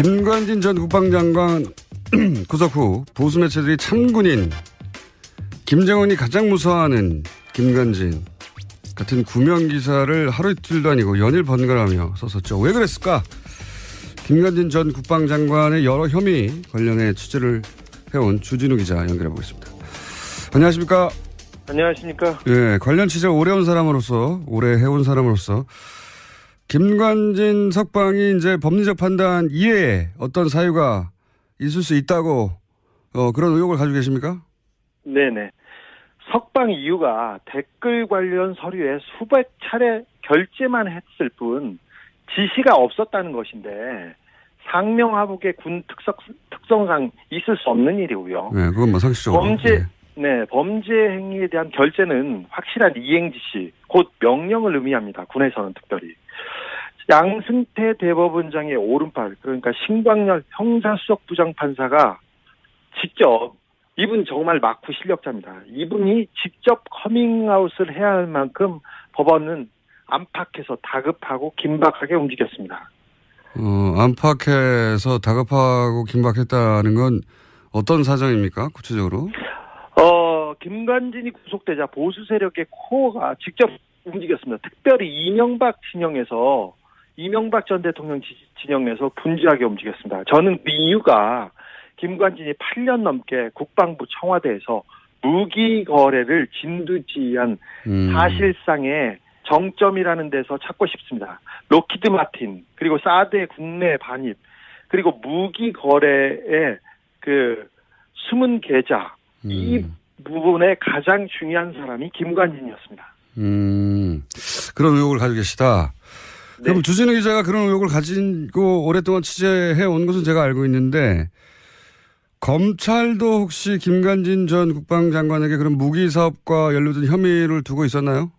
김관진 전 국방장관 구속 후 보수 매체들이 참군인 김정은이 가장 무서워하는 김관진 같은 구명 기사를 하루 이틀도 아니고 연일 번갈아가며 썼었죠. 왜 그랬을까? 김관진 전 국방장관의 여러 혐의 관련해 취재를 해온 주진우 기자 연결해 보겠습니다. 안녕하십니까? 안녕하십니까? 예, 관련 취재 오래 해온 사람으로서 김관진 석방이 이제 법리적 판단 이외에 어떤 사유가 있을 수 있다고 그런 의혹을 가지고 계십니까? 네네. 석방 이유가 댓글 관련 서류에 수백 차례 결재만 했을 뿐 지시가 없었다는 것인데 상명하복의 군 특성상 있을 수 없는 일이고요. 네, 그건 뭐 상식적으로. 범죄 행위에 대한 결재는 확실한 이행 지시, 곧 명령을 의미합니다. 군에서는 특별히. 양승태 대법원장의 오른팔, 그러니까 신광열 형사수석부장판사가 직접, 이분 정말 막후 실력자입니다. 이분이 직접 커밍아웃을 해야 할 만큼 법원은 안팎에서 다급하고 긴박하게 움직였습니다. 안팎에서 다급하고 긴박했다는 건 어떤 사정입니까? 구체적으로? 김관진이 구속되자 보수 세력의 코어가 직접 움직였습니다. 특별히 이명박 전 대통령 진영에서 분주하게 움직였습니다. 저는 그 이유가 김관진이 8년 넘게 국방부 청와대에서 무기 거래를 진두지휘한 사실상의 정점이라는 데서 찾고 싶습니다. 록히드 마틴, 그리고 사드의 국내 반입, 그리고 무기 거래의 그 숨은 계좌, 이 부분에 가장 중요한 사람이 김관진이었습니다. 그런 의혹을 가지고 계시다. 네. 그럼 주진우 기자가 그런 의혹을 가지고 오랫동안 취재해 온 것은 제가 알고 있는데 검찰도 혹시 김관진 전 국방장관에게 그런 무기 사업과 연루된 혐의를 두고 있었나요?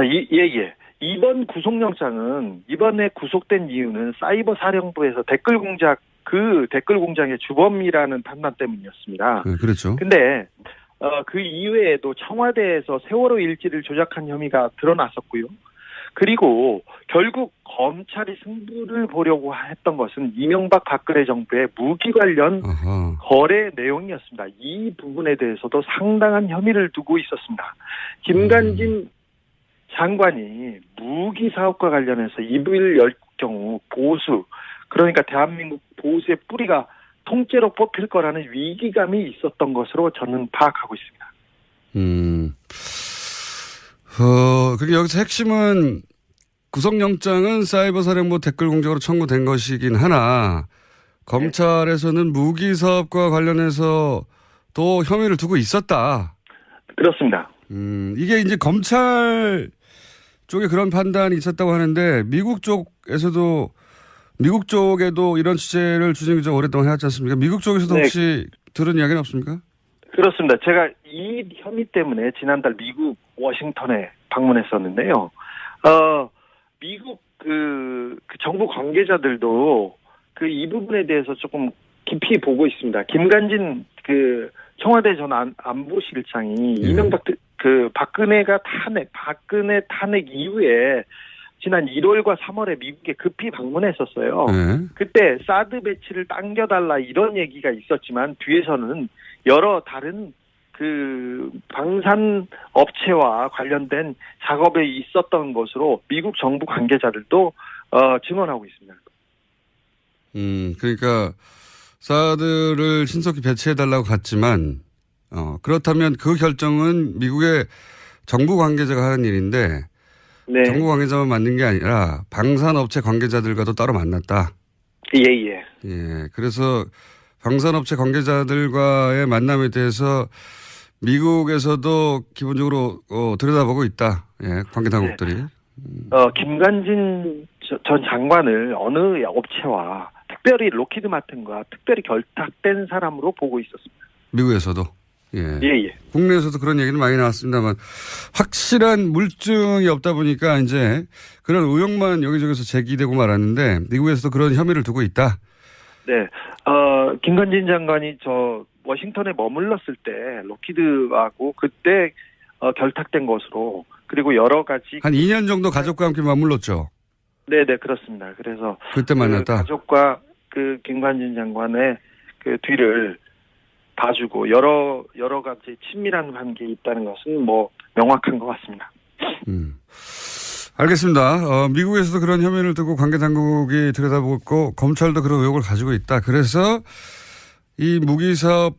예. 이번 구속영장은 이번에 구속된 이유는 사이버 사령부에서 댓글 공작의 주범이라는 판단 때문이었습니다. 네, 그렇죠. 근데 그 이외에도 청와대에서 세월호 일지를 조작한 혐의가 드러났었고요. 그리고 결국 검찰이 승부를 보려고 했던 것은 이명박 박근혜 정부의 무기 관련 거래 내용이었습니다. 이 부분에 대해서도 상당한 혐의를 두고 있었습니다. 김관진 장관이 무기 사업과 관련해서 입을 열 경우 그러니까 대한민국 보수의 뿌리가 통째로 뽑힐 거라는 위기감이 있었던 것으로 저는 파악하고 있습니다. 그리고 여기서 핵심은 구속영장은 사이버 사령부 댓글 공작으로 청구된 것이긴 하나 검찰에서는 무기 사업과 관련해서 또 혐의를 두고 있었다. 그렇습니다. 이게 이제 검찰 쪽에 그런 판단이 있었다고 하는데 미국 쪽에도 이런 취재를 주진우 기자가 오랫동안 해왔지 않습니까? 미국 쪽에서도 혹시 들은 이야기는 없습니까? 그렇습니다. 제가 이 혐의 때문에 지난달 미국 워싱턴에 방문했었는데요. 미국 그 정부 관계자들도 이 부분에 대해서 조금 깊이 보고 있습니다. 김관진 청와대 전 안보실장이 이명박 박근혜 탄핵 이후에 지난 1월과 3월에 미국에 급히 방문했었어요. 그때 사드 배치를 당겨달라 이런 얘기가 있었지만 뒤에서는 여러 다른 방산 업체와 관련된 작업에 있었던 것으로 미국 정부 관계자들도 증언하고 있습니다. 그러니까 사드를 신속히 배치해달라고 갔지만 그렇다면 그 결정은 미국의 정부 관계자가 하는 일인데 네. 정부 관계자만 만난 게 아니라 방산업체 관계자들과도 따로 만났다. 예. 그래서 방산업체 관계자들과의 만남에 대해서 미국에서도 기본적으로 들여다보고 있다. 관계 당국들이. 네. 김관진 전 장관을 어느 업체와 특별히 록히드 마틴과 특별히 결탁된 사람으로 보고 있었습니다. 미국에서도. 예. 국내에서도 그런 얘기는 많이 나왔습니다만 확실한 물증이 없다 보니까 이제 그런 의혹만 여기저기서 제기되고 말았는데 미국에서도 그런 혐의를 두고 있다. 네. 김관진 장관이 워싱턴에 머물렀을 때 록히드하고 그때 결탁된 것으로 그리고 여러 가지 한 2년 정도 가족과 함께 머물렀죠. 네, 그렇습니다. 그래서 그때 만났다. 가족과 그 김관진 장관의 그 뒤를 봐주고 여러 가지 친밀한 관계에 있다는 것은 뭐 명확한 것 같습니다. 알겠습니다. 미국에서도 그런 혐의를 두고 관계 당국이 들여다보고 검찰도 그런 의혹을 가지고 있다. 그래서 이 무기 사업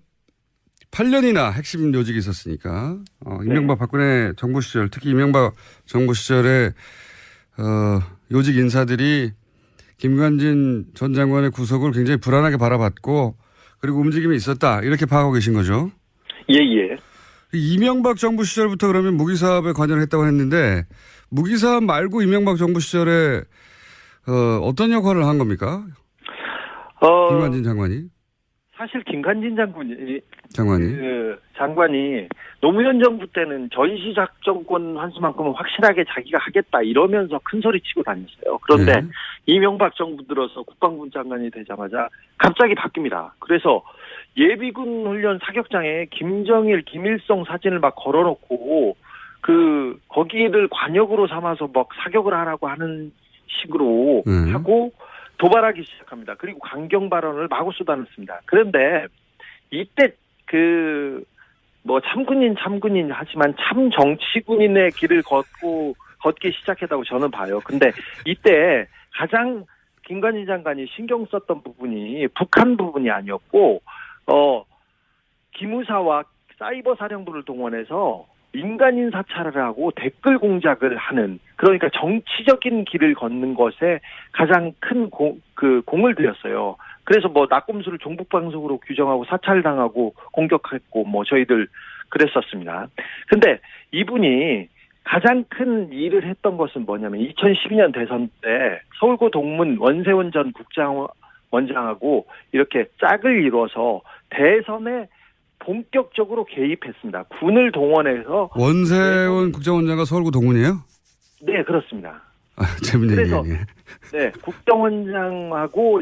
8년이나 핵심 요직이 있었으니까 이명박 박근혜 정부 시절 특히 이명박 정부 시절에 요직 인사들이 김관진 전 장관의 구속을 굉장히 불안하게 바라봤고 그리고 움직임이 있었다. 이렇게 파악하고 계신 거죠? 예. 이명박 정부 시절부터 그러면 무기 사업에 관여를 했다고 했는데 무기 사업 말고 이명박 정부 시절에 어떤 역할을 한 겁니까? 김관진 장관이? 사실 김관진 장관이 노무현 정부 때는 전시작전권 환수만큼은 확실하게 자기가 하겠다 이러면서 큰 소리 치고 다녔어요. 그런데 이명박 정부 들어서 국방부 장관이 되자마자 갑자기 바뀝니다. 그래서 예비군 훈련 사격장에 김정일, 김일성 사진을 막 걸어놓고 거기를 관역으로 삼아서 막 사격을 하라고 하는 식으로 하고 도발하기 시작합니다. 그리고 강경 발언을 마구 쏟아냈습니다. 그런데 이때 참군인 하지만 참 정치군인의 길을 걷기 시작했다고 저는 봐요. 근데 이때 가장 김관진 장관이 신경 썼던 부분이 북한 부분이 아니었고, 기무사와 사이버 사령부를 동원해서 민간인 사찰을 하고 댓글 공작을 하는, 그러니까 정치적인 길을 걷는 것에 가장 큰 공을 들였어요. 그래서 낙곰수를 종북방송으로 규정하고 사찰당하고 공격했고 저희들 그랬었습니다. 근데 이분이 가장 큰 일을 했던 것은 뭐냐면 2012년 대선 때 서울고 동문 원세훈 전 국정원장하고 이렇게 짝을 이뤄서 대선에 본격적으로 개입했습니다. 군을 동원해서. 원세훈 국정원장과 서울고 동문이에요? 네, 그렇습니다. 재밌는 그래서 얘기네. 네, 국정원장하고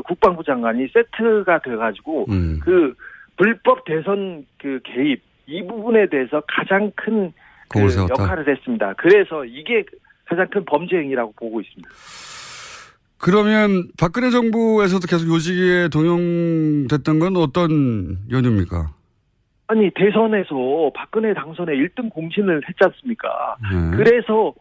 국방부 장관이 세트가 돼가지고 불법 대선 개입 이 부분에 대해서 가장 큰 역할을 했습니다. 그래서 이게 가장 큰 범죄 행위라고 보고 있습니다. 그러면 박근혜 정부에서도 계속 요직에 동용됐던 건 어떤 연유입니까? 아니, 대선에서 박근혜 당선에 1등 공신을 했지 않습니까? 그래서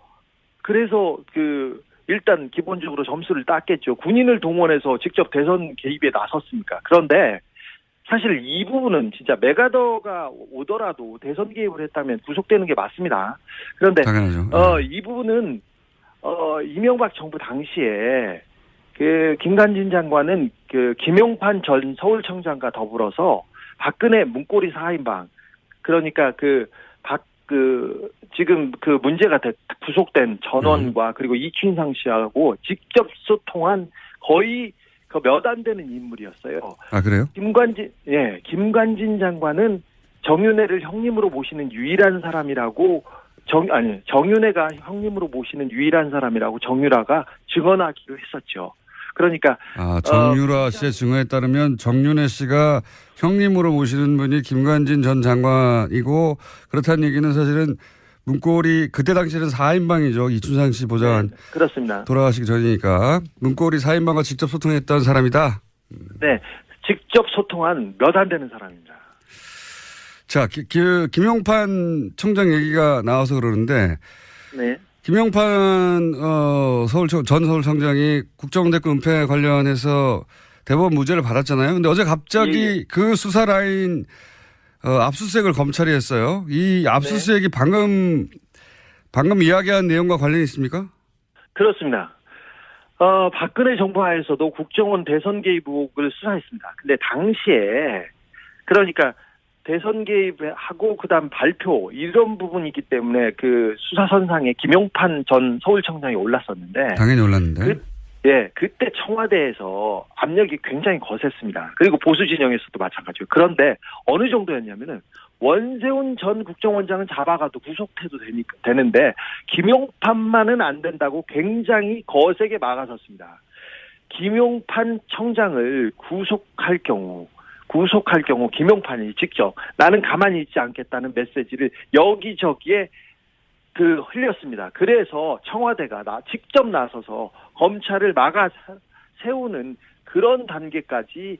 일단 기본적으로 점수를 땄겠죠. 군인을 동원해서 직접 대선 개입에 나섰습니까? 그런데 사실 이 부분은 진짜 메가더가 오더라도 대선 개입을 했다면 구속되는 게 맞습니다. 그런데 당연하죠. 이 부분은 이명박 정부 당시에 김관진 장관은 김용판 전 서울청장과 더불어서 박근혜 문고리 4인방, 그러니까 지금 문제가 구속된 전원과 그리고 이춘상 씨하고 직접 소통한 거의 몇 안 되는 인물이었어요. 아, 그래요? 김관진 장관은 정윤회를 형님으로 모시는 유일한 사람이라고 정윤회가 형님으로 모시는 유일한 사람이라고 정유라가 증언하기로 했었죠. 그러니까 정유라 씨의 증언에 따르면 정윤회 씨가 형님으로 모시는 분이 김관진 전 장관이고, 그렇다는 얘기는 사실은 문고리 그때 당시에는 4인방이죠. 이춘상 씨 보좌관. 네, 그렇습니다. 돌아가시기 전이니까 문고리 4인방과 직접 소통했던 사람이다. 네, 직접 소통한 몇 안 되는 사람입니다. 자, 김용판 청장 얘기가 나와서 그러는데, 네. 김용판 전 서울청장이 국정원대권 은폐 관련해서 대법원 무죄를 받았잖아요. 근데 어제 갑자기 그 수사 라인 압수수색을 검찰이 했어요. 이 압수수색이 방금 이야기한 내용과 관련이 있습니까? 그렇습니다. 박근혜 정부 하에서도 국정원 대선 개입 의혹을 수사했습니다. 근데 당시에 그러니까 대선 개입하고 그다음 발표 이런 부분이기 때문에 수사선상에 김용판 전 서울청장이 올랐었는데, 당연히 올랐는데. 그때 청와대에서 압력이 굉장히 거셌습니다. 그리고 보수 진영에서도 마찬가지고. 그런데 어느 정도였냐면은 원세훈 전 국정원장은 잡아가도 구속해도 되는데 김용판만은 안 된다고 굉장히 거세게 막아섰습니다. 김용판 청장을 구속할 경우 김용판이 직접 나는 가만히 있지 않겠다는 메시지를 여기저기에 흘렸습니다. 그래서 청와대가 직접 나서서 검찰을 막아 세우는 그런 단계까지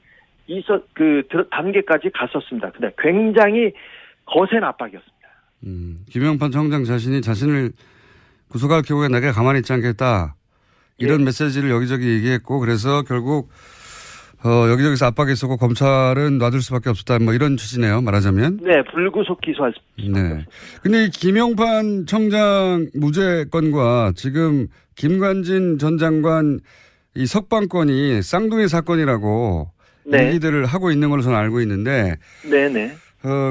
단계까지 갔었습니다. 근데 굉장히 거센 압박이었습니다. 김영판 청장 자신이 자신을 구속할 경우에 내가 가만히 있지 않겠다. 이런 메시지를 여기저기 얘기했고 그래서 결국 여기저기서 압박이 있었고 검찰은 놔둘 수밖에 없었다. 뭐 이런 취지네요. 말하자면. 네. 불구속 기소할 수 네. 근데 이 김영판 청장 무죄건과 지금 김관진 전 장관 이 석방건이 쌍둥이 사건이라고 네. 얘기들을 하고 있는 걸로 저는 알고 있는데. 네네.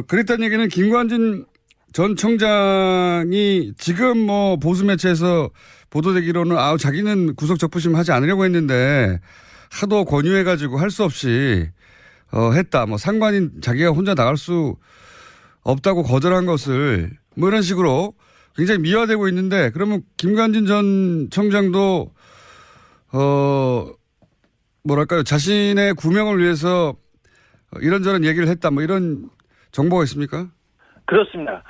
그랬다는 얘기는 김관진 전 청장이 지금 뭐 보수 매체에서 보도되기로는 자기는 구속 적부심 하지 않으려고 했는데 하도 권유해가지고 할 수 없이 했다. 뭐 상관인 자기가 혼자 나갈 수 없다고 거절한 것을 뭐 이런 식으로 굉장히 미화되고 있는데 그러면 김관진 전 청장도 뭐랄까요 자신의 구명을 위해서 이런저런 얘기를 했다. 뭐 이런 정보가 있습니까? 그렇습니다.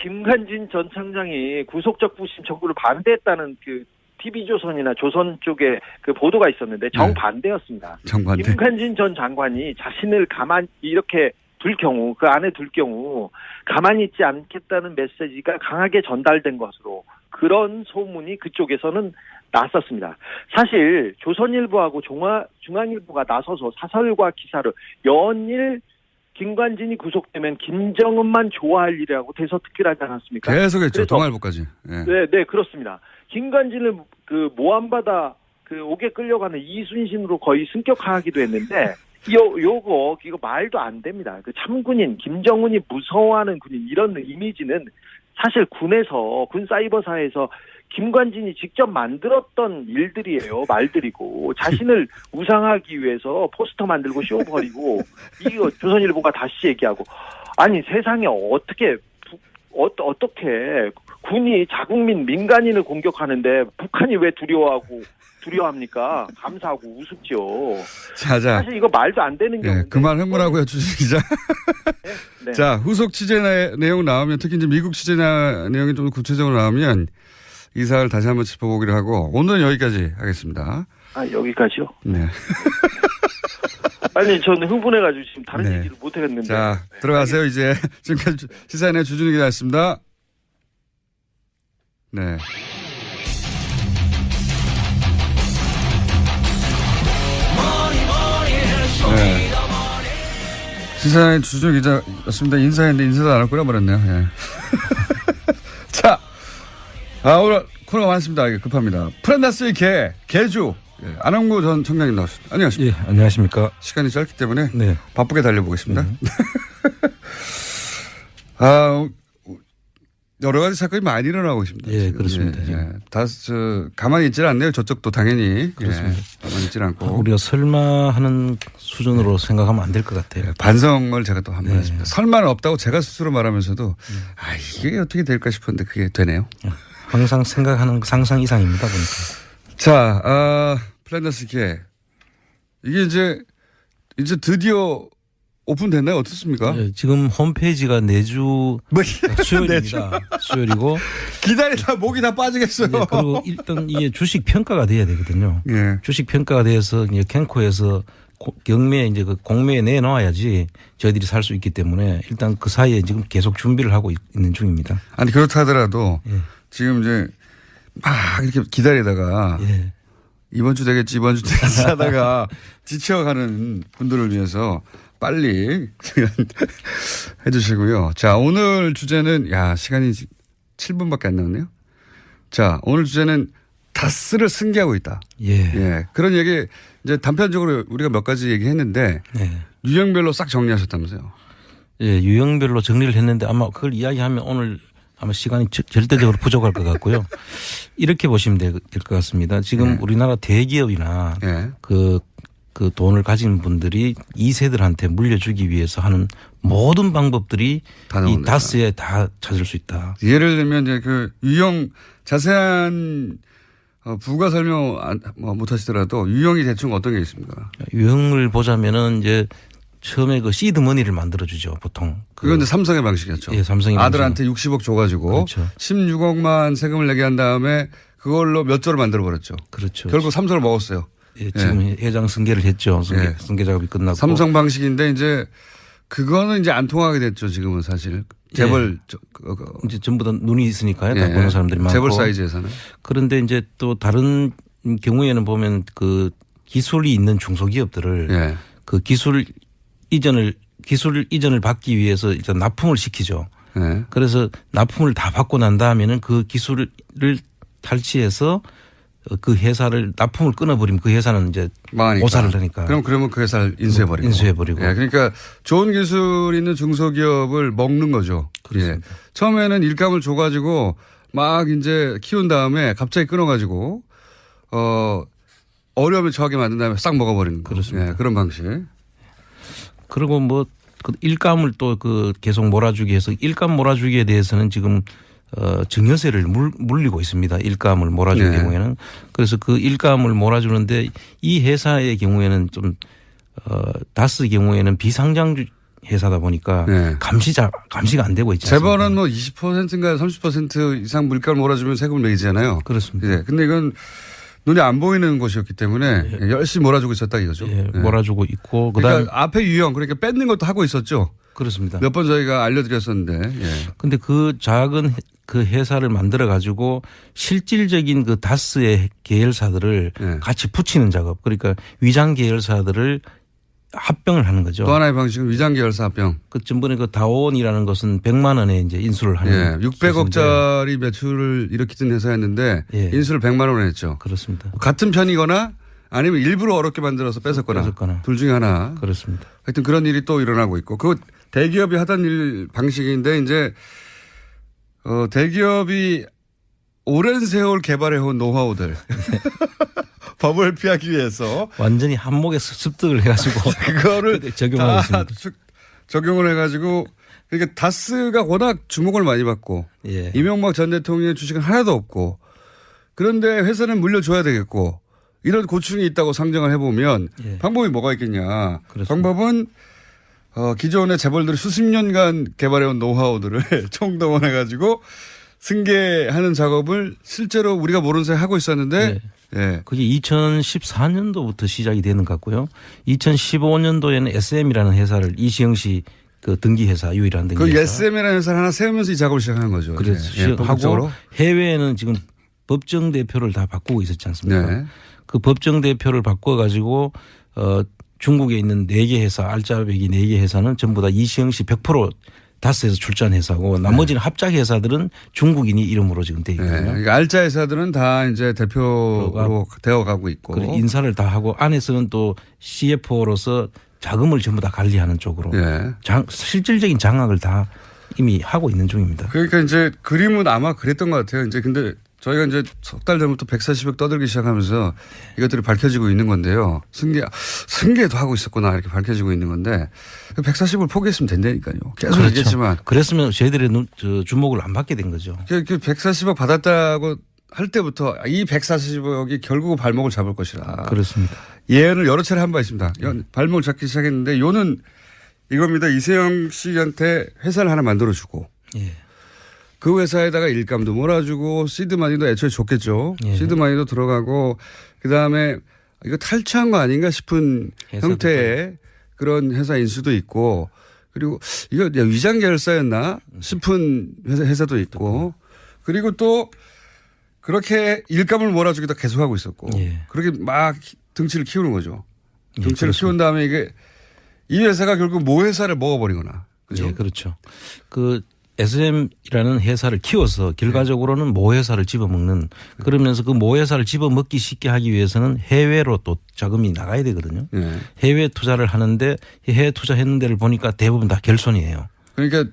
김관진 전 청장이 구속적부심 청구를 반대했다는 그 TV조선이나 조선 쪽에 그 보도가 있었는데 정반대였습니다. 정반대. 김관진 전 장관이 자신을 가만히 이렇게 둘 경우, 그 안에 둘 경우 가만히 있지 않겠다는 메시지가 강하게 전달된 것으로 그런 소문이 그쪽에서는 났었습니다. 사실 조선일보하고 중앙일보가 나서서 사설과 기사를 연일 김관진이 구속되면 김정은만 좋아할 일이라고 대서특필하지 않았습니까? 계속했죠. 동아일보까지. 네. 네, 그렇습니다. 김관진을 그 모함받아 그 옥에 끌려가는 이순신으로 거의 승격하기도 했는데 이거 말도 안 됩니다. 그 참군인 김정은이 무서워하는 군인 이런 이미지는 사실 군 사이버사에서 김관진이 직접 만들었던 일들이에요. 말들이고 자신을 우상하기 위해서 포스터 만들고 쇼 벌이고 이거 조선일보가 다시 얘기하고 아니 세상에 어떻게 군이 자국민 민간인을 공격하는데 북한이 왜 두려워합니까? 감사하고 우습죠. 자. 사실 이거 말도 안 되는 경우인데. 그만 흥분하고요, 주진 기자. 네. 자, 후속 취재 내용 나오면 특히 이제 미국 취재 내용이 좀 구체적으로 나오면 이 사안을 다시 한번 짚어보기로 하고 오늘은 여기까지 하겠습니다. 여기까지요? 네. 아니 저는 흥분해가지고 지금 다른 얘기를 못 하겠는데. 자, 들어가세요 이제. 지금까지 시사인의 주준희 기자였습니다. 네. 네. 시사인의 주준희 기자였습니다. 인사했는데 인사도 안 할 거라 버렸네요. 예. 자, 오늘 코너가 많습니다. 급합니다. 프란다스의 개주. 예, 안홍구 전 청장님 나왔습니다. 안녕하십니까. 예, 안녕하십니까. 시간이 짧기 때문에 네. 바쁘게 달려보겠습니다. 여러 가지 사건이 많이 일어나고 있습니다. 예, 지금. 그렇습니다. 가만히 있질 않네요. 저쪽도 당연히. 그렇습니다. 가만히 있질 않고. 우리가 설마 하는 수준으로 생각하면 안 될 것 같아요. 반성을 제가 또 한번 했습니다. 설마는 없다고 제가 스스로 말하면서도 이게 어떻게 될까 싶었는데 그게 되네요. 항상 생각하는 상상 이상입니다. 보니까. 자, 플랜더스 개. 이게 이제 드디어 오픈됐나요? 어떻습니까? 예, 지금 홈페이지가 내주 수요일입니다. 수요일이고. 기다리다 목이 다 빠지겠어요. 예, 그리고 일단 이게 주식 평가가 돼야 되거든요. 예. 주식 평가가 돼서 이제 캔코에서 경매에 이제 그 공매에 내놓아야지 저희들이 살 수 있기 때문에 일단 그 사이에 지금 계속 준비를 하고 있는 중입니다. 아니 그렇다 하더라도 예. 지금 이제 막 이렇게 기다리다가 예. 이번 주 되겠지 하다가 지쳐가는 분들을 위해서 빨리 해 주시고요. 자, 오늘 주제는 시간이 7분밖에 안 남았네요. 자, 오늘 주제는 다스를 승계하고 있다. 예. 그런 얘기 이제 단편적으로 우리가 몇 가지 얘기했는데 유형별로 싹 정리하셨다면서요. 예, 유형별로 정리를 했는데 아마 그걸 이야기하면 오늘 아마 시간이 절대적으로 부족할 것 같고요. 이렇게 보시면 될 것 같습니다. 지금 우리나라 대기업이나 그 돈을 가진 분들이 2세들한테 물려주기 위해서 하는 모든 방법들이 이 다스에 다 찾을 수 있다. 예를 들면 이제 그 유형 자세한 부가 설명 못 하시더라도 유형이 대충 어떤 게 있습니까? 유형을 보자면은 이제 처음에 그 시드 머니를 만들어주죠, 보통. 그건 이제 삼성의 방식이었죠. 예, 삼성의 아들한테 60억 줘가지고 그렇죠. 16억만 세금을 내게 한 다음에 그걸로 몇 조를 만들어버렸죠. 그렇죠. 결국 삼성을 먹었어요. 예, 지금 회장 승계를 했죠. 승계 작업이 끝났고. 삼성 방식인데 이제 그거는 이제 안 통하게 됐죠. 지금은 사실. 재벌. 이제 전부 다 눈이 있으니까요. 다 보는 사람들이 많고. 재벌 사이즈에서는. 그런데 이제 또 다른 경우에는 보면 그 기술이 있는 중소기업들을 그 기술 이전을 받기 위해서 일단 납품을 시키죠. 그래서 납품을 다 받고 난 다음에는 그 기술을 탈취해서 그 회사를 납품을 끊어버리면 그 회사는 이제 망하니까. 오사를 하니까. 그러면 그 회사를 인수해버리고. 그러니까 좋은 기술 있는 중소기업을 먹는 거죠. 그렇습니다. 처음에는 일감을 줘가지고 막 이제 키운 다음에 갑자기 끊어가지고 어려움에 처하게 만든 다음에 싹 먹어버리는 거. 그렇습니다. 그런 방식. 그리고 뭐 그 일감을 또 그 계속 몰아주기 해서 일감 몰아주기에 대해서는 지금 증여세를 물리고 있습니다. 일감을 몰아주는 경우에는. 그래서 그 일감을 몰아주는데 이 회사의 경우에는 좀 다스 경우에는 비상장 회사다 보니까 감시가 안 되고 있지 않습니까? 재벌은 뭐 20%인가 30% 이상 물가를 몰아주면 세금을 매기잖아요. 그렇습니다. 근데 이건 눈에 안 보이는 것이었기 때문에 열심히 몰아주고 있었다 이거죠. 몰아주고 있고. 그러니까 앞에 유형 그러니까 뺏는 것도 하고 있었죠. 그렇습니다. 몇 번 저희가 알려드렸었는데. 그런데 그 작은 그 회사를 만들어 가지고 실질적인 그 다스의 계열사들을 같이 붙이는 작업. 그러니까 위장 계열사들을 합병을 하는 거죠. 또 하나의 방식은 위장 계열사 합병. 그 전번에 그 다온이라는 것은 100만 원에 이제 인수를 하는. 600억짜리 매출을 일으키던 회사였는데 인수를 100만 원에 했죠. 그렇습니다. 같은 편이거나 아니면 일부러 어렵게 만들어서 뺏었거나. 둘 중에 하나. 그렇습니다. 하여튼 그런 일이 또 일어나고 있고. 그 대기업이 하던 일 방식인데 이제 대기업이 오랜 세월 개발해온 노하우들. 법을 피하기 위해서. 완전히 한목에 습득을 해가지고. 그거를 적용하고 있습니다. 적용을 해가지고. 그러니까 다스가 워낙 주목을 많이 받고. 이명박 전 대통령의 주식은 하나도 없고. 그런데 회사는 물려줘야 되겠고. 이런 고충이 있다고 상정을 해보면 방법이 뭐가 있겠냐. 그렇습니다. 방법은 기존의 재벌들이 수십 년간 개발해온 노하우들을 총동원해가지고 승계하는 작업을 실제로 우리가 모르는 사이에 하고 있었는데 그게 2014년도부터 시작이 되는 것 같고요. 2015년도에는 SM이라는 회사를 이시영 씨 그 등기회사 유일한 등기회사. 그 SM이라는 회사를 하나 세우면서 이 작업을 시작하는 거죠. 그래서 하고 해외에는 지금 법정 대표를 다 바꾸고 있었지 않습니까? 그 법정 대표를 바꿔가지고 중국에 있는 4개 회사 알짜배기 4개 회사는 전부 다 이시영 씨 100% 다스에서 출자한 회사고 나머지는 합작 회사들은 중국인이 이름으로 지금 돼 있거든요. 그러니까 알짜 회사들은 다 이제 대표로 되어가고 있고. 인사를 다 하고 안에서는 또 CFO로서 자금을 전부 다 관리하는 쪽으로 실질적인 장악을 다 이미 하고 있는 중입니다. 그러니까 이제 그림은 아마 그랬던 것 같아요. 이제 근데 저희가 이제 석 달 전부터 140억 떠들기 시작하면서 이것들이 밝혀지고 있는 건데요. 승계도 하고 있었구나 이렇게 밝혀지고 있는 건데 140을 포기했으면 된다니까요. 계속 얘기했지만. 그랬으면 저희들의 주목을 안 받게 된 거죠. 140억 받았다고 할 때부터 이 140억이 결국 발목을 잡을 것이라. 그렇습니다. 예언을 여러 차례 한 바 있습니다. 발목을 잡기 시작했는데 요는 이겁니다. 이세영 씨한테 회사를 하나 만들어주고. 그 회사에다가 일감도 몰아주고 시드마니도 애초에 줬겠죠. 시드마니도 들어가고 그다음에 이거 탈취한 거 아닌가 싶은 형태의 그런 회사 인수도 있고 그리고 이거 위장 계열사였나 싶은 회사도 있고 그리고 또 그렇게 일감을 몰아주기도 계속하고 있었고 그렇게 막 등치를 키우는 거죠. 등치를 키운 다음에 이게 이 회사가 결국 모 회사를 먹어버리거나. 그렇죠? 그렇죠. 그 SM이라는 회사를 키워서 결과적으로는 모 회사를 집어먹는 그러면서 그 모 회사를 집어먹기 쉽게 하기 위해서는 해외로 또 자금이 나가야 되거든요. 해외 투자를 하는데 해외 투자했는 데를 보니까 대부분 다 결손이에요. 그러니까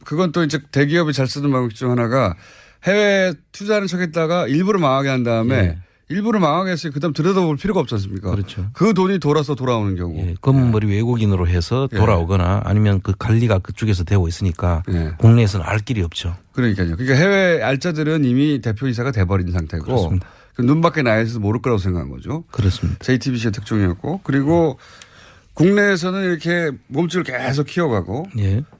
그건 또 이제 대기업이 잘 쓰는 방법 중 하나가 해외 투자하는 척 했다가 일부러 망하게 한 다음에 일부러 망하게 했으니 그다음 들여다볼 필요가 없지 않습니까? 그렇죠. 그 돈이 돌아오는 경우. 검은 머리 외국인으로 해서 돌아오거나 아니면 그 관리가 그쪽에서 되고 있으니까 국내에서는 알 길이 없죠. 그러니까요. 그러니까 해외 알짜들은 이미 대표이사가 돼버린 상태고 그렇습니다. 눈 밖에 나야 있어서 모를 거라고 생각한 거죠. 그렇습니다. JTBC의 특종이었고 그리고 국내에서는 이렇게 몸집을 계속 키워가고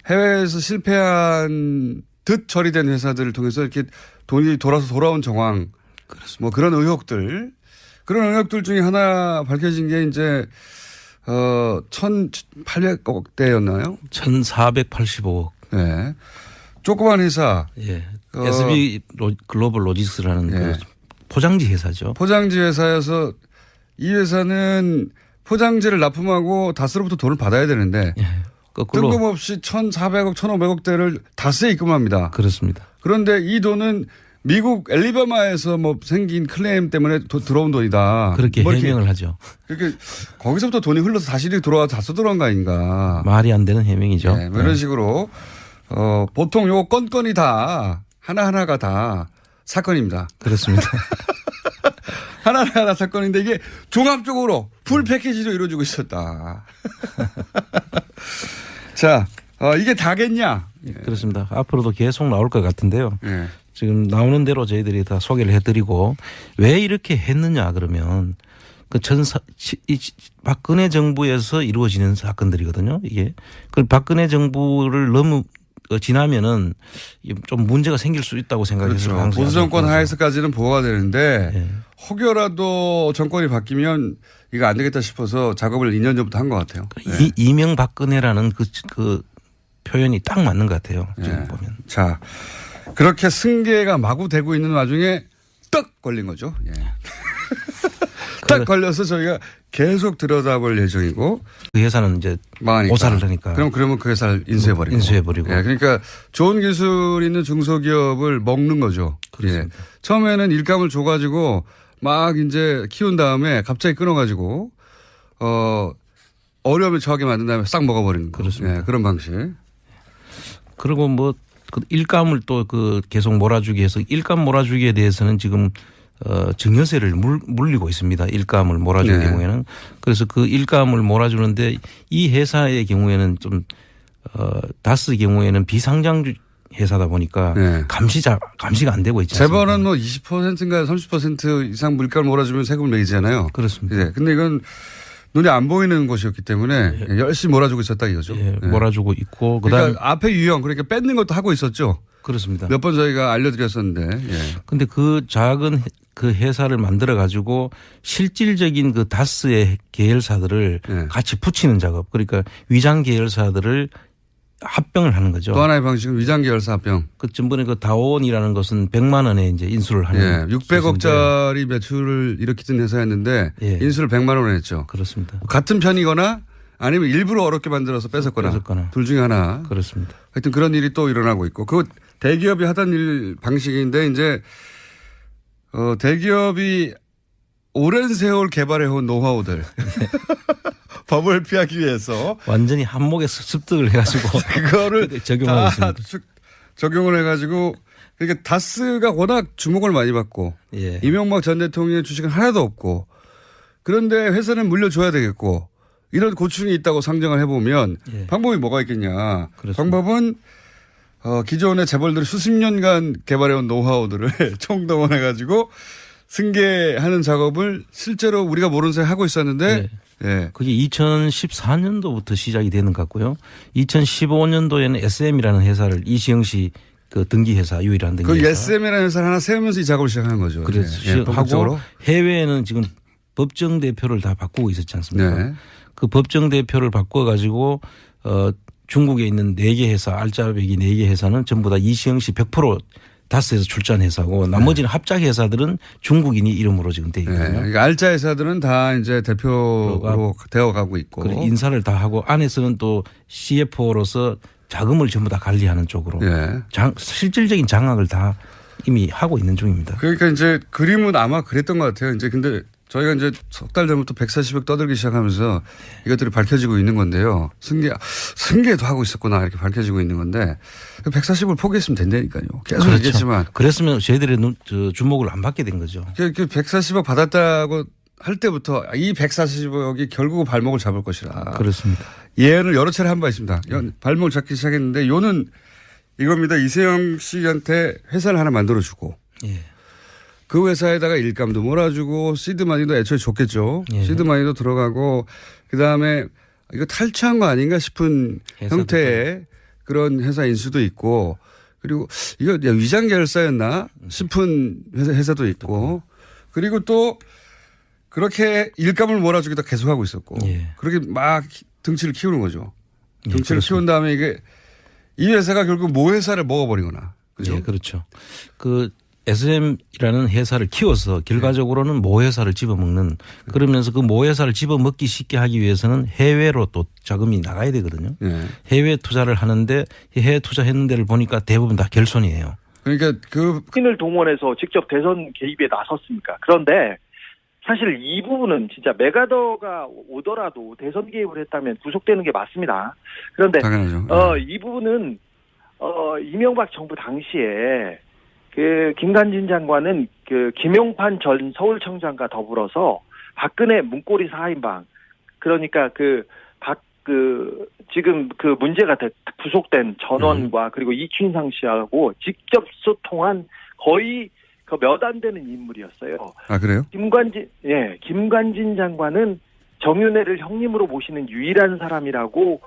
해외에서 실패한 듯 처리된 회사들을 통해서 이렇게 돈이 돌아온 정황 뭐 그런 의혹들 그런 영역들 중에 하나 밝혀진 게 이제 1,800억대였나요? 1,485억. 네. 조그만 회사. 예. SB 글로벌 로지스라는 예. 그 포장지 회사죠. 포장지 회사여서 이 회사는 포장지를 납품하고 다스로부터 돈을 받아야 되는데 예. 거꾸로. 뜬금없이 1,400억, 1,500억대를 다스에 입금합니다. 그렇습니다. 그런데 이 돈은 미국 엘리바마에서 뭐 생긴 클레임 때문에 들어온 돈이다. 그렇게 뭐 해명을 하죠. 그렇게 거기서부터 돈이 흘러서 다시 돌아와서 다 써들어간 거 아닌가. 말이 안 되는 해명이죠. 네, 뭐 이런 식으로 보통 요 건건이 다 하나하나가 다 사건입니다. 그렇습니다. 하나하나 사건인데 이게 종합적으로 풀 패키지로 이루어지고 있었다. 자, 이게 다겠냐? 그렇습니다. 앞으로도 계속 나올 것 같은데요. 예. 지금 나오는 대로 저희들이 다 소개를 해드리고 왜 이렇게 했느냐 그러면 박근혜 정부에서 이루어지는 사건들이거든요. 이게 그 박근혜 정부를 너무 지나면은 좀 문제가 생길 수 있다고 생각해서 그렇죠. 보수 정권 하에서까지는 보호가 되는데 네. 혹여라도 정권이 바뀌면 이거 안 되겠다 싶어서 작업을 2년 전부터 한 것 같아요. 네. 이명박근혜라는 그 표현이 딱 맞는 것 같아요. 지금 네. 보면. 자, 그렇게 승계가 마구 되고 있는 와중에 떡 걸린 거죠. 예. 딱 걸려서 저희가 계속 들여다볼 예정이고. 그 회사는 이제 망하니까. 오사를 하니까. 그러면 그 회사를 인수해버리고. 인수해버리고. 예, 그러니까 좋은 기술 있는 중소기업을 먹는 거죠. 예. 처음에는 일감을 줘가지고 막 이제 키운 다음에 갑자기 끊어가지고 어려움에 처하게 만든 다음에 싹 먹어버리는 거. 그렇습니다. 예, 그런 방식. 그리고 뭐 그 일감을 또 그 계속 몰아주기 해서 일감 몰아주기에 대해서는 지금 증여세를 물리고 있습니다. 일감을 몰아주는 네. 경우에는. 그래서 그 일감을 몰아주는데 이 회사의 경우에는 좀 다스 경우에는 비상장 회사다 보니까 네. 감시가 안 되고 있지 않습니까? 재벌은 뭐 20%인가 30% 이상 물가를 몰아주면 세금을 매기잖아요. 그렇습니다. 네. 근데 이건 눈에 안 보이는 곳이었기 때문에 열심히 몰아주고 있었다 이거죠. 예, 네. 몰아주고 있고 그다음에 그러니까 앞에 유형 그러니까 뺏는 것도 하고 있었죠. 그렇습니다. 몇 번 저희가 알려드렸었는데. 예. 근데 그 작은 그 회사를 만들어 가지고 실질적인 그 다스의 계열사들을 네. 같이 붙이는 작업. 그러니까 위장 계열사들을 합병을 하는 거죠. 또 하나의 방식은 위장 계열사 합병. 그 전번에 그 다원이라는 것은 100만 원에 이제 인수를 하는. 예. 600억짜리 매출을 일으키던 회사였는데 예. 인수를 100만 원에 했죠. 그렇습니다. 같은 편이거나 아니면 일부러 어렵게 만들어서 뺏었거나 둘 중에 하나. 그렇습니다. 하여튼 그런 일이 또 일어나고 있고 그 대기업이 하던 일 방식인데 이제 대기업이 오랜 세월 개발해온 노하우들 법을 피하기 위해서 완전히 한목에 습득을 해가지고 그거를 적용하고 있습니다. 적용을 해가지고 그러니까 다스가 워낙 주목을 많이 받고 예. 이명박 전 대통령의 주식은 하나도 없고 그런데 회사는 물려줘야 되겠고 이런 고충이 있다고 상정을 해보면 예. 방법이 뭐가 있겠냐. 그렇습니다. 방법은 기존의 재벌들이 수십 년간 개발해온 노하우들을 총동원해가지고 승계하는 작업을 실제로 우리가 모르는 사이에 하고 있었는데 예. 그게 2014년도부터 시작이 되는 것 같고요. 2015년도에는 SM이라는 회사를 이시영 씨 그 등기회사 유일한 등기회사. 그 SM이라는 회사를 하나 세우면서 이 작업을 시작한 거죠. 그래서 예. 하고 해외에는 지금 법정 대표를 다 바꾸고 있었지 않습니까? 네. 그 법정 대표를 바꿔가지고 중국에 있는 4개 회사 알짜배기 4개 회사는 전부 다 이시영 씨 100% 다스에서 출자한 회사고 나머지는 합작 회사들은 중국인이 이름으로 지금 돼 있거든요. 그러니까 알짜 회사들은 다 이제 대표로 되어가고 있고. 그리고 인사를 다 하고 안에서는 또 CFO로서 자금을 전부 다 관리하는 쪽으로 예. 실질적인 장악을 다 이미 하고 있는 중입니다. 그러니까 이제 그림은 아마 그랬던 것 같아요. 이제 근데 저희가 이제 석 달 전부터 140억 떠들기 시작하면서 이것들이 밝혀지고 있는 건데요. 승계도 하고 있었구나 이렇게 밝혀지고 있는 건데 140을 포기했으면 된다니까요. 계속 그렇죠. 얘기했지만. 그랬으면 저희들의 주목을 안 받게 된 거죠. 그 140억 받았다고 할 때부터 이 140억이 결국은 발목을 잡을 것이라. 그렇습니다. 예언을 여러 차례 한 바 있습니다. 발목을 잡기 시작했는데 요는 이겁니다. 이세영 씨한테 회사를 하나 만들어주고. 예. 그 회사에다가 일감도 몰아주고 시드마니도 애초에 줬겠죠. 예. 시드마니도 들어가고 그다음에 이거 탈취한 거 아닌가 싶은 형태의 그런 회사 인수도 있고 그리고 이거 위장 계열사였나 싶은 회사도 있고 그리고 또 그렇게 일감을 몰아주기도 계속하고 있었고 예. 그렇게 막 등치를 키우는 거죠. 등치를 예, 키운 다음에 이게 이 회사가 결국 모 회사를 먹어버리거나. 그죠? 예, 그렇죠. 그 SM이라는 회사를 키워서 결과적으로는 모 회사를 집어먹는 그러면서 그 모 회사를 집어먹기 쉽게 하기 위해서는 해외로 또 자금이 나가야 되거든요. 네. 해외 투자를 하는데 해외 투자했는 데를 보니까 대부분 다 결손이에요. 그러니까 신을 동원해서 직접 대선 개입에 나섰습니까? 그런데 사실 이 부분은 진짜 메가더가 오더라도 대선 개입을 했다면 구속되는 게 맞습니다. 그런데 당연하죠. 이 부분은 이명박 정부 당시에 그 김관진 장관은 그 김용판 전 서울청장과 더불어서 박근혜 문고리 4인방 그러니까 지금 그 문제가 구속된 전원과 그리고 이춘상 씨하고 직접 소통한 거의 그 몇 안 되는 인물이었어요. 아, 그래요? 김관진 장관은 정윤회를 형님으로 모시는 유일한 사람이라고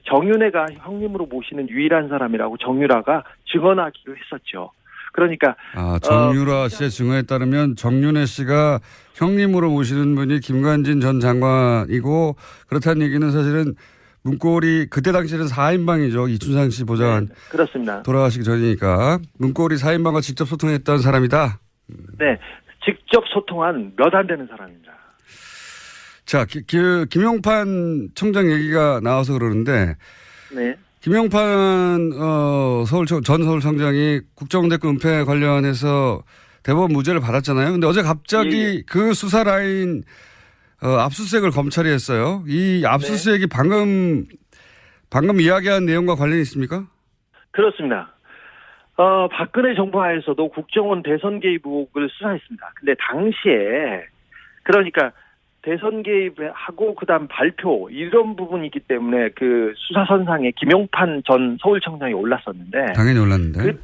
정윤회가 형님으로 모시는 유일한 사람이라고 정유라가 증언하기로 했었죠. 그러니까 정유라 씨의 증언에 따르면 정윤회 씨가 형님으로 모시는 분이 김관진 전 장관이고 그렇다는 얘기는 사실은 문고리 그때 당시에는 4인방이죠. 이춘상 씨 보좌관. 네, 그렇습니다. 돌아가시기 전이니까 문고리 4인방과 직접 소통했던 사람이다. 네. 직접 소통한 몇 안 되는 사람입니다. 자, 김용판 청장 얘기가 나와서 그러는데 네. 김용판 전 서울청장이 국정원대권 은폐 관련해서 대법원 무죄를 받았잖아요. 근데 어제 갑자기 그 수사 라인 압수수색을 검찰이 했어요. 이 압수수색이 방금 이야기한 내용과 관련이 있습니까? 그렇습니다. 박근혜 정부 하에서도 국정원 대선 개입 의혹을 수사했습니다. 근데 당시에 그러니까 대선 개입하고 그다음 발표 이런 부분이 있기 때문에 그 수사선상에 김용판 전 서울청장이 올랐었는데 당연히 올랐는데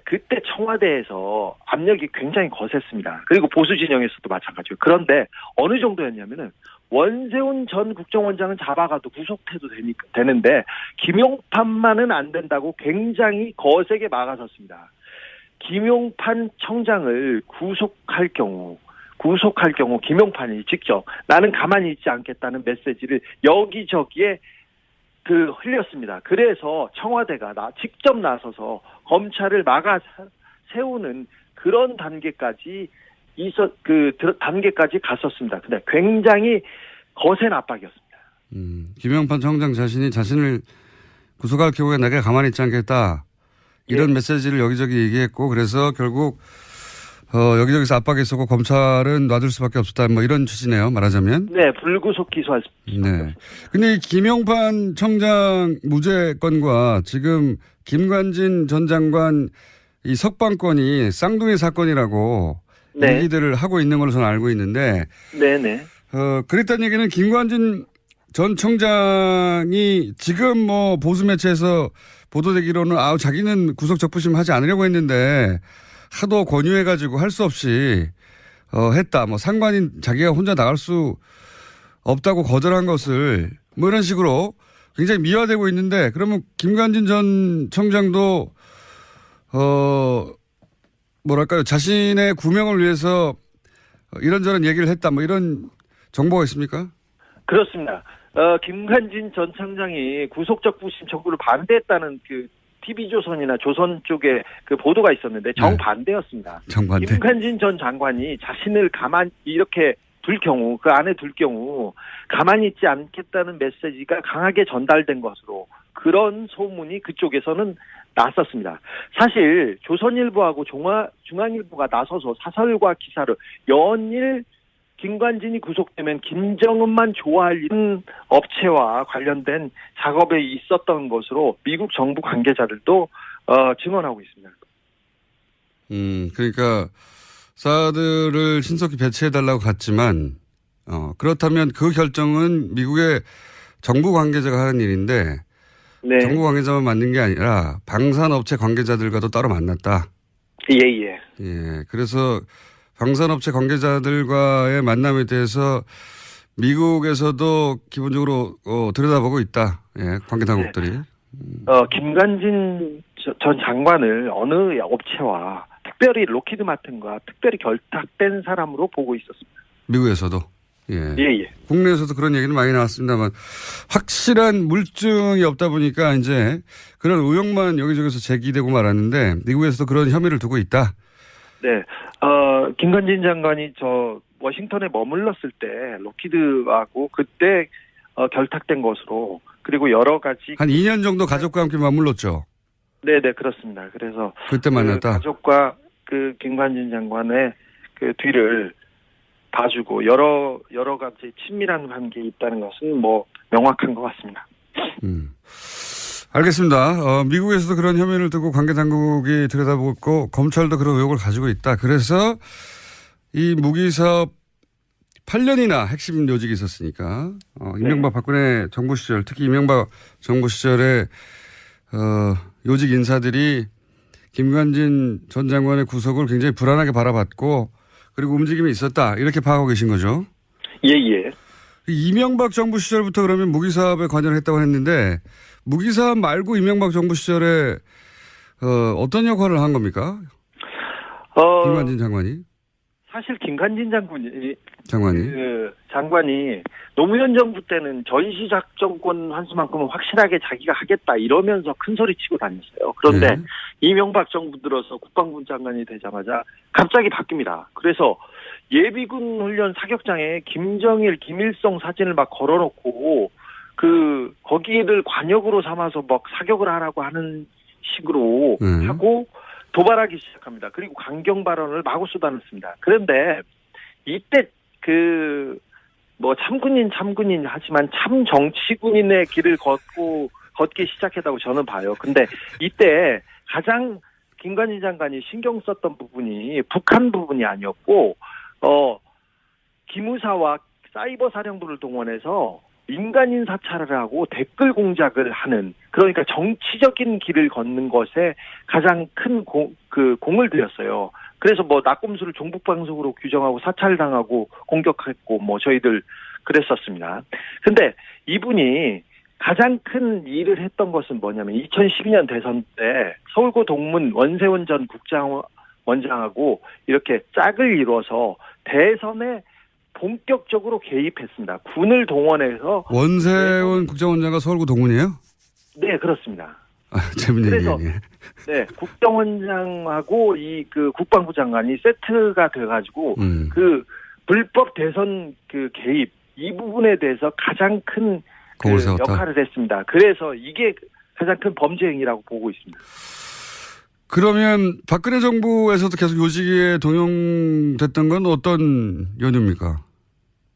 그때 청와대에서 압력이 굉장히 거셌습니다. 그리고 보수 진영에서도 마찬가지고 그런데 어느 정도였냐면은 원세훈 전 국정원장은 잡아가도 구속해도 되는데 김용판만은 안 된다고 굉장히 거세게 막아섰습니다. 김용판 청장을 구속할 경우 김용판이 직접 나는 가만히 있지 않겠다는 메시지를 여기저기에 흘렸습니다. 그래서 청와대가 직접 나서서 검찰을 막아 세우는 그런 단계까지 단계까지 갔었습니다. 근데 굉장히 거센 압박이었습니다. 김용판 청장 자신을 구속할 경우에 내가 가만히 있지 않겠다. 이런 메시지를 여기저기 얘기했고 그래서 결국 여기저기서 압박했었고 검찰은 놔둘 수밖에 없었다. 뭐 이런 취지네요. 말하자면. 네. 불구속 기소할 수 네. 근데 이 김용판 청장 무죄 건과 지금 김관진 전 장관 이 석방건이 쌍둥이 사건이라고 얘기들을 하고 있는 걸로 저는 알고 있는데. 네네. 그랬다는 얘기는 김관진 전 청장이 지금 뭐 보수 매체에서 보도되기로는 자기는 구속 적부심 하지 않으려고 했는데 하도 권유해가지고 할 수 없이 했다. 뭐 상관인 자기가 혼자 나갈 수 없다고 거절한 것을 뭐 이런 식으로 굉장히 미화되고 있는데 그러면 김관진 전 청장도 뭐랄까요 자신의 구명을 위해서 이런저런 얘기를 했다. 뭐 이런 정보가 있습니까? 그렇습니다. 김관진 전 청장이 구속적부심 청구를 반대했다는 TV조선이나 조선 쪽에 보도가 있었는데 정반대였습니다. 정반대. 김관진 전 장관이 자신을 가만히 이렇게 그 안에 둘 경우 가만히 있지 않겠다는 메시지가 강하게 전달된 것으로 그런 소문이 그쪽에서는 났었습니다. 사실 조선일보하고 중앙일보가 나서서 사설과 기사를 연일 김관진이 구속되면 김정은만 좋아하는 업체와 관련된 작업에 있었던 것으로 미국 정부 관계자들도 증언하고 있습니다. 그러니까 사드를 신속히 배치해달라고 갔지만 그렇다면 그 결정은 미국의 정부 관계자가 하는 일인데 네. 정부 관계자만 만든 게 아니라 방산업체 관계자들과도 따로 만났다. 예. 그래서 방산업체 관계자들과의 만남에 대해서 미국에서도 기본적으로 들여다보고 있다. 관계 당국들이. 김관진 전 장관을 어느 업체와 특별히 로키드 마틴과 특별히 결탁된 사람으로 보고 있었습니다. 미국에서도. 예. 예. 국내에서도 그런 얘기는 많이 나왔습니다만 확실한 물증이 없다 보니까 이제 그런 의혹만 여기저기서 제기되고 말았는데 미국에서도 그런 혐의를 두고 있다. 네. 김관진 장관이 저 워싱턴에 머물렀을 때 록히드하고 그때 결탁된 것으로 그리고 여러 가지 한 2년 정도 가족과 함께 머물렀죠. 네네 그렇습니다. 그래서 그때 만났다. 가족과 그 김관진 장관의 그 뒤를 봐주고 여러 가지 친밀한 관계에 있다는 것은 뭐 명확한 것 같습니다. 알겠습니다. 미국에서도 그런 혐의를 두고 관계 당국이 들여다보고 검찰도 그런 의혹을 가지고 있다. 그래서 이 무기 사업 8년이나 핵심 요직이 있었으니까 이명박 박근혜 정부 시절 특히 이명박 정부 시절에 요직 인사들이 김관진 전 장관의 구속을 굉장히 불안하게 바라봤고 그리고 움직임이 있었다. 이렇게 파악하고 계신 거죠? 예. 이명박 정부 시절부터 그러면 무기 사업에 관여를 했다고 했는데 무기 사업 말고 이명박 정부 시절에 어떤 역할을 한 겁니까? 김관진 장관이? 사실 김관진 장관이 노무현 정부 때는 전시작전권 환수만큼은 확실하게 자기가 하겠다 이러면서 큰 소리 치고 다녔어요. 그런데 네. 이명박 정부 들어서 국방부 장관이 되자마자 갑자기 바뀝니다. 그래서 예비군 훈련 사격장에 김정일, 김일성 사진을 막 걸어놓고 거기를 관역으로 삼아서 막 사격을 하라고 하는 식으로 하고 도발하기 시작합니다. 그리고 강경 발언을 마구 쏟아냈습니다. 그런데 이때 참군인 하지만 참 정치군인의 길을 걷기 시작했다고 저는 봐요. 근데 이때 가장 김관진 장관이 신경 썼던 부분이 북한 부분이 아니었고, 기무사와 사이버 사령부를 동원해서 민간인 사찰을 하고 댓글 공작을 하는, 그러니까 정치적인 길을 걷는 것에 가장 큰 공을 들였어요. 그래서 낙곰수를 종북방송으로 규정하고 사찰당하고 공격했고 저희들 그랬었습니다. 근데 이분이 가장 큰 일을 했던 것은 뭐냐면 2012년 대선 때 서울고 동문 원세훈 전 국정원장하고 이렇게 짝을 이뤄서 대선에 본격적으로 개입했습니다. 군을 동원해서. 원세훈 국정원장과 서울고 동문이에요? 네, 그렇습니다. 재밌는 그래서 얘기네. 네, 국정원장하고 국방부 장관이 세트가 돼가지고 불법 대선 개입 이 부분에 대해서 가장 큰 역할을 했습니다. 그래서 이게 가장 큰 범죄 행위라고 보고 있습니다. 그러면 박근혜 정부에서도 계속 요직에 동용됐던 건 어떤 연유입니까?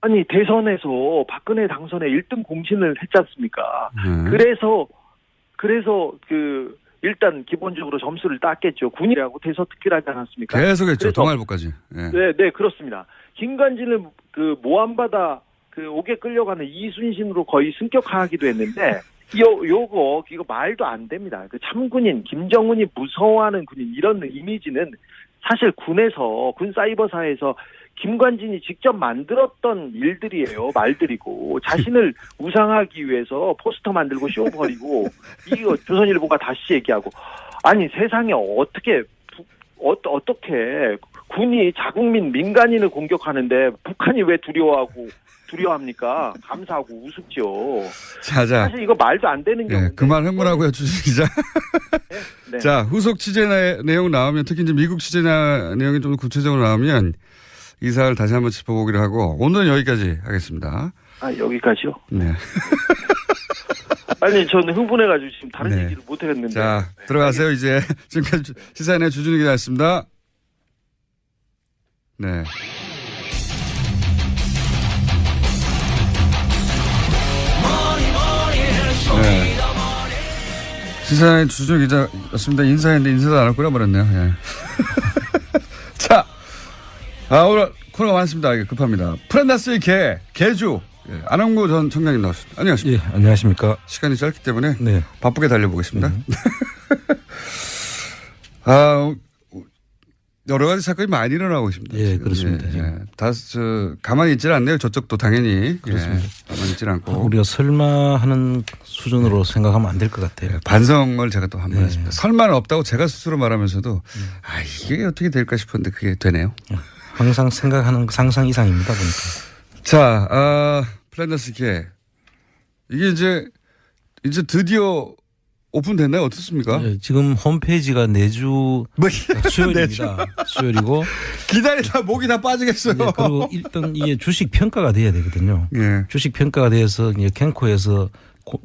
아니, 대선에서 박근혜 당선에 1등 공신을 했지 않습니까? 그래서 일단 기본적으로 점수를 땄겠죠. 군이라고 대서특필하지 않았습니까? 계속했죠. 동아일보까지. 네, 그렇습니다. 김관진을 모함받아 옥에 끌려가는 이순신으로 거의 승격하기도 했는데 이거 말도 안 됩니다. 참군인, 김정은이 무서워하는 군인 이런 이미지는 사실 군 사이버사에서 김관진이 직접 만들었던 일들이에요. 말들이고 자신을 우상하기 위해서 포스터 만들고 쇼 벌이고 이거 조선일보가 다시 얘기하고 아니 세상에 어떻게 군이 자국민 민간인을 공격하는데 북한이 왜 두려워합니까? 감사하고 우습죠. 자. 사실 이거 말도 안 되는 경우인데. 그만 흥분하고요, 주진 기자. 네. 자, 후속 취재 내용 나오면 특히 이제 미국 취재 내용이 좀 구체적으로 나오면 이 사안을 다시 한번 짚어보기로 하고 오늘은 여기까지 하겠습니다. 여기까지요? 네. 아니, 저는 흥분해가지고 지금 다른 얘기를 못 하겠는데. 자, 들어가세요, 이제. 지금까지 시사인의 주준희 기자였습니다. 네. 네. 시사인의 주준희 기자였습니다. 인사했는데 인사도 안 할 거라 말했네요. 예. 자, 오늘 코너가 많습니다. 이게 급합니다. 프란다스의 개주. 예, 안홍구 전 청장님 나왔습니다. 안녕하십니까. 예, 안녕하십니까. 시간이 짧기 때문에 네. 바쁘게 달려보겠습니다. 여러 가지 사건이 많이 일어나고 있습니다. 예, 지금. 그렇습니다. 가만히 있지는 않네요. 저쪽도 당연히. 그렇습니다. 가만히 있지는 않고. 우리가 설마 하는 수준으로 생각하면 안 될 것 같아요. 반성을 제가 또 한번 했습니다. 설마는 없다고 제가 스스로 말하면서도 이게 어떻게 될까 싶었는데 그게 되네요. 항상 생각하는 상상 이상입니다. 보니까. 자, 플랜더스 게 이게 이제 드디어 오픈됐나요? 어떻습니까? 네, 지금 홈페이지가 내주 수요일입니다. 수요일이고 기다리다 목이 다 빠지겠어요. 네, 그리고 일단 이게 주식 평가가 돼야 되거든요. 예. 주식 평가가 돼서 이제 캔코에서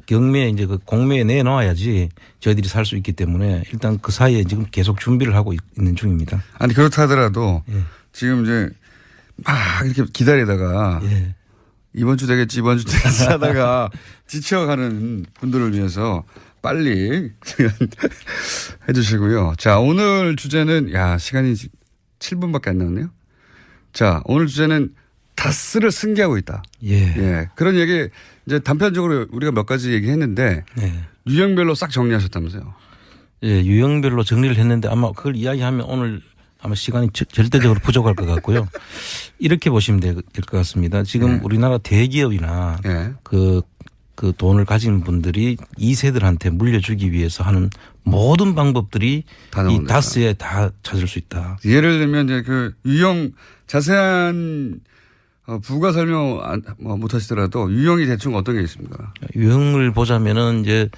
경매에 이제 그 공매에 내놓아야지 저희들이 살 수 있기 때문에 일단 그 사이에 지금 계속 준비를 하고 있는 중입니다. 아니 그렇다 하더라도 예. 지금 이제 막 이렇게 기다리다가 예. 이번 주 되겠지 하다가 지쳐가는 분들을 위해서 빨리 해 주시고요. 자, 오늘 주제는 시간이 7분밖에 안 남았네요. 자, 오늘 주제는 다스를 승계하고 있다. 예. 그런 얘기 이제 단편적으로 우리가 몇 가지 얘기했는데 유형별로 싹 정리하셨다면서요. 예, 유형별로 정리를 했는데 아마 그걸 이야기하면 오늘 아마 시간이 절대적으로 부족할 것 같고요. 이렇게 보시면 될 것 같습니다. 지금 우리나라 대기업이나 그 돈을 가진 분들이 2세들한테 물려주기 위해서 하는 모든 방법들이 이 다스에 다 찾을 수 있다. 예를 들면 이제 그 유형 자세한 부가 설명 못 하시더라도 유형이 대충 어떤 게 있습니까? 유형을 보자면은 이제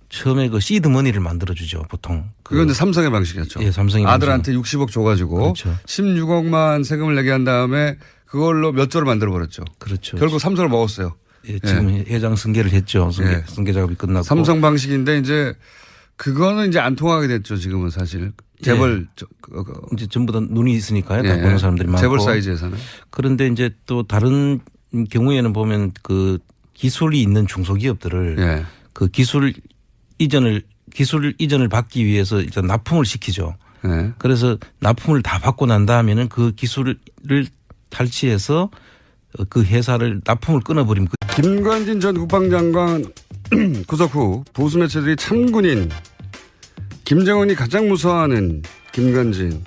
처음에 그 시드 머니를 만들어주죠, 보통. 그건 이제 삼성의 방식이었죠. 예, 삼성의 아들한테 60억 줘가지고 그렇죠. 16억만 세금을 내게 한 다음에 그걸로 몇 조를 만들어버렸죠. 그렇죠. 결국 삼성을 먹었어요. 예, 지금 회장 승계를 했죠. 승계 작업이 끝나고. 삼성 방식인데 이제 그거는 이제 안 통하게 됐죠. 지금은 사실. 재벌. 이제 전부 다 눈이 있으니까요. 다 보는 사람들이 많고. 재벌 사이즈에서는. 그런데 이제 또 다른 경우에는 보면 그 기술이 있는 중소기업들을 그 기술 이전을 받기 위해서 일단 납품을 시키죠. 그래서 납품을 다 받고 난 다음에는 그 기술을 탈취해서 그 회사를 납품을 끊어버리면. 김관진 전 국방장관 구속 후 보수 매체들이 참군인 김정은이 가장 무서워하는 김관진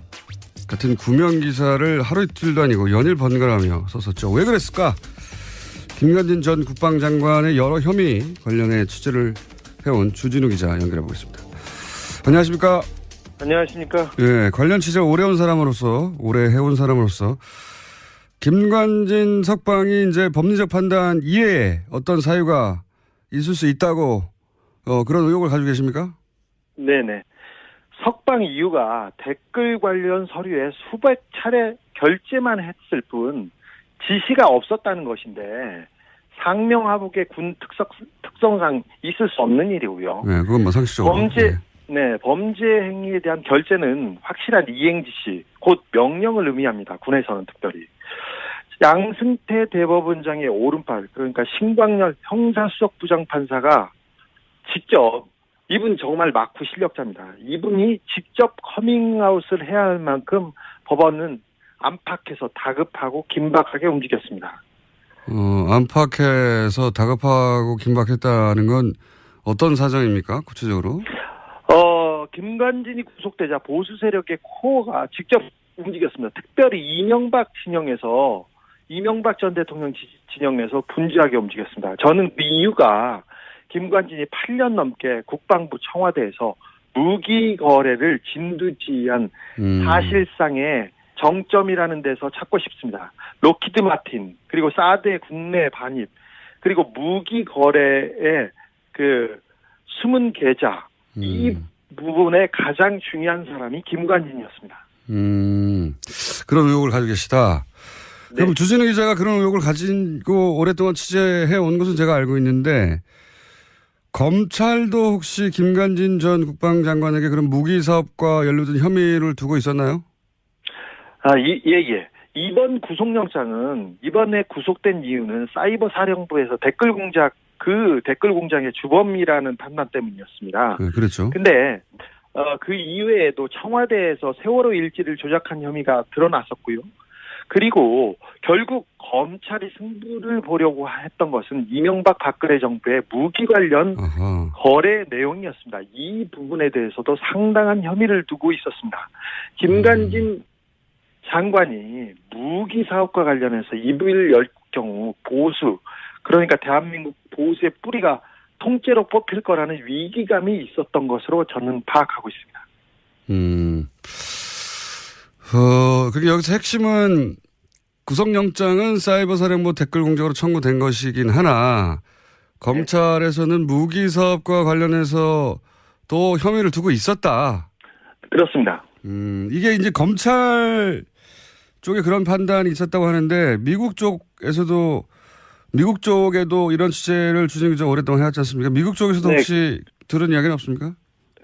같은 구명 기사를 하루 이틀도 아니고 연일 번갈아가며 썼었죠. 왜 그랬을까? 김관진 전 국방장관의 여러 혐의 관련해 취재를 해온 주진우 기자 연결해 보겠습니다. 안녕하십니까? 안녕하십니까? 예, 관련 취재 오래 해온 사람으로서 김관진 석방이 이제 법리적 판단 이외에 어떤 사유가 있을 수 있다고 그런 의혹을 가지고 계십니까? 네네. 석방 이유가 댓글 관련 서류에 수백 차례 결제만 했을 뿐 지시가 없었다는 것인데 상명하복의 군 특성상 있을 수 없는 일이고요. 네, 그건 뭐 상식적으로. 범죄 행위에 대한 결제는 확실한 이행 지시, 곧 명령을 의미합니다. 군에서는 특별히. 양승태 대법원장의 오른팔, 그러니까 신광열 형사수석부장 판사가 직접, 이분 정말 막후 실력자입니다. 이분이 직접 커밍아웃을 해야 할 만큼 법원은 안팎에서 다급하고 긴박하게 움직였습니다. 안팎에서 다급하고 긴박했다는 건 어떤 사정입니까? 구체적으로? 김관진이 구속되자 보수 세력의 코어가 직접 움직였습니다. 특별히 이명박 전 대통령 진영에서 분주하게 움직였습니다. 저는 그 이유가 김관진이 8년 넘게 국방부 청와대에서 무기 거래를 진두지휘한 사실상의 정점이라는 데서 찾고 싶습니다. 록히드 마틴, 그리고 사드의 국내 반입, 그리고 무기 거래의 그 숨은 계좌, 이 부분에 가장 중요한 사람이 김관진이었습니다. 그런 의혹을 가지고 계시다. 네. 그럼 주진우 기자가 그런 의혹을 가지고 오랫동안 취재해 온 것은 제가 알고 있는데 검찰도 혹시 김관진 전 국방장관에게 그런 무기 사업과 연루된 혐의를 두고 있었나요? 예. 이번 구속영장은 이번에 구속된 이유는 사이버 사령부에서 댓글 공작의 주범이라는 판단 때문이었습니다. 네, 그렇죠. 근데 그 이외에도 청와대에서 세월호 일지를 조작한 혐의가 드러났었고요. 그리고 결국 검찰이 승부를 보려고 했던 것은 이명박 박근혜 정부의 무기 관련 거래 내용이었습니다. 이 부분에 대해서도 상당한 혐의를 두고 있었습니다. 김관진 장관이 무기 사업과 관련해서 입을 열 경우 그러니까 대한민국 보수의 뿌리가 통째로 뽑힐 거라는 위기감이 있었던 것으로 저는 파악하고 있습니다. 그리고 여기서 핵심은 구속영장은 사이버사령부 댓글 공작으로 청구된 것이긴 하나 검찰에서는 무기 사업과 관련해서 또 혐의를 두고 있었다. 그렇습니다. 이게 이제 검찰 쪽에 그런 판단이 있었다고 하는데 미국 쪽에도 이런 취재를 주진우 기자가 오랫동안 해왔지 않습니까? 미국 쪽에서도 혹시 들은 이야기는 없습니까?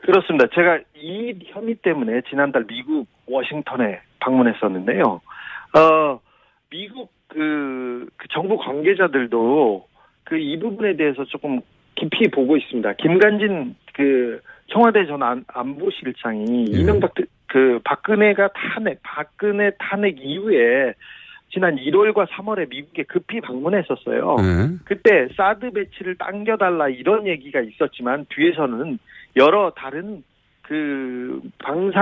그렇습니다. 제가 이 혐의 때문에 지난달 미국 워싱턴에 방문했었는데요. 미국 그 정부 관계자들도 이 부분에 대해서 조금 깊이 보고 있습니다. 김관진 청와대 전 안보실장이 이명박 박근혜 탄핵 이후에 지난 1월과 3월에 미국에 급히 방문했었어요. 그때 사드 배치를 당겨달라 이런 얘기가 있었지만 뒤에서는 여러 다른 방산